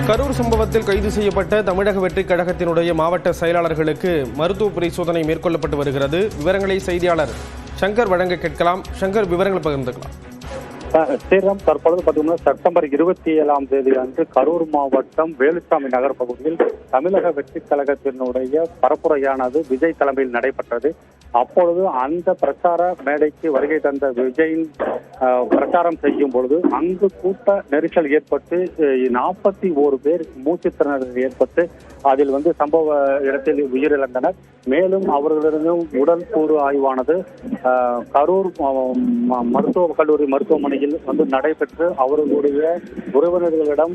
கரூர் சம்பவத்தில் கைது செய்யப்பட்ட தமிழக வெற்றிக் கழகத்தினுடைய மாவட்ட செயலாளர்களுக்கு மருத்துவ பரிசோதனை மேற்கொள்ளப்பட்டு வருகிறது. விவரங்களை செய்தியாளர் சங்கர் வழங்க கேட்கலாம். சங்கர், விவரங்களை பகிர்ந்துக்கலாம். ஸ்ரீராம், தற்பொழுது பார்த்தீங்கன்னா செப்டம்பர் 27ஆம் தேதி அன்று கரூர் மாவட்டம் வேலுச்சாமி நகர் பகுதியில் தமிழக வெற்றிக் கழகத்தினுடைய பரப்புரையானது விஜய் தலைமையில் நடைபெற்றது. அப்பொழுது அந்த பிரச்சார மேடைக்கு வருகை தந்த விஜயின் பிரச்சாரம் செய்யும் பொழுது அங்கு கூட்ட நெரிசல் ஏற்பட்டு 41 பேர் மூச்சுத்திணறல் ஏற்பட்டு அதில் சம்பவ இடத்தில் உயிரிழந்தனர். மேலும் அவர்களிடம் உடல் கூறு ஆய்வானது கரூர் மருத்துவக் கல்லூரி மருத்துவமனையில் நடைபெற்று அவர்களுடைய உறவினர்களிடம்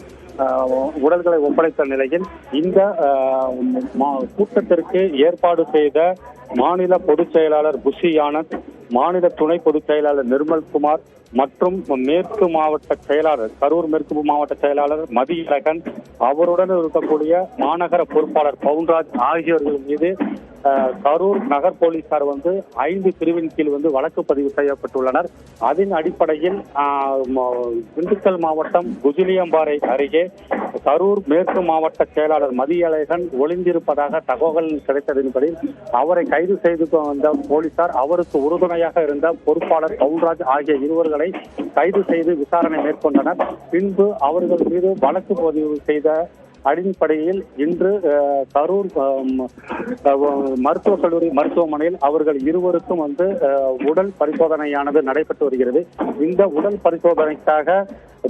உடல்களை ஒப்படைத்த நிலையில் இந்த கூட்டத்திற்கு ஏற்பாடு செய்த மாநில பொதுச் செயலாளர் புஷி ஆனந்த், மாநில துணை பொதுச் செயலாளர் நிர்மல்குமார் மற்றும் மேற்கு மாவட்ட செயலாளர் கரூர் மேற்கு மாவட்ட செயலாளர் மதியழகன், அவருடன் இருக்கக்கூடிய மாநகர பொறுப்பாளர் பவுன்ராஜ் ஆகியோர்கள் மீது கரூர் நகர் போலீசார் 5 பிரிவின் கீழ் வழக்கு பதிவு செய்யப்பட்டுள்ளனர். அதன் அடிப்படையில் திண்டுக்கல் மாவட்டம் குஜிலியம்பாறை அருகே கரூர் மேற்கு மாவட்ட செயலாளர் மதியழகன் ஒளிந்திருப்பதாக தகவல் கிடைத்ததின்படி அவரை கைது செய்து வந்த போலீசார் அவருக்கு உறுதுணையாக இருந்த பொறுப்பாளர் பவுன்ராஜ் ஆகிய இருவர்களை கைது செய்து விசாரணை மேற்கொண்டனர். பின்பு அவர்கள் மீது வழக்கு பதிவு செய்த அடிப்படையில் இன்று கரூர் மருத்துவக் கல்லூரி மருத்துவமனையில் அவர்கள் இருவருக்கும் உடல் பரிசோதனையானது நடைபெற்று வருகிறது. இந்த உடல் பரிசோதனைக்காக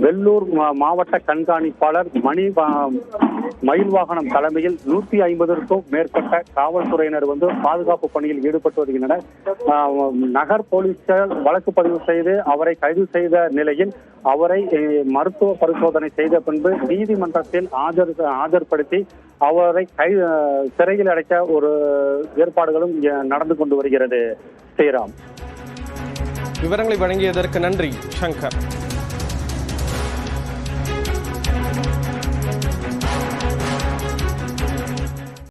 வெள்ளூர் மாவட்ட கண்காணிப்பாளர் மயில் வாகனம் தலைமையில் 150க்கும் மேற்பட்ட காவல்துறையினர் பாதுகாப்பு பணியில் ஈடுபட்டு வருகின்றனர். நகர் போலீசார் வழக்கு பதிவு செய்து அவரை கைது செய்த நிலையில் அவரை மருத்துவ பரிசோதனை செய்த பின்பு நீதிமன்றத்தில் ஆஜர்படுத்தி அவரை சிறையில் அடைக்க ஒரு ஏற்பாடுகளும் நடந்து கொண்டு வருகிறது. ஸ்ரீராம், விவரங்களை வழங்கியதற்கு நன்றி சங்கர்.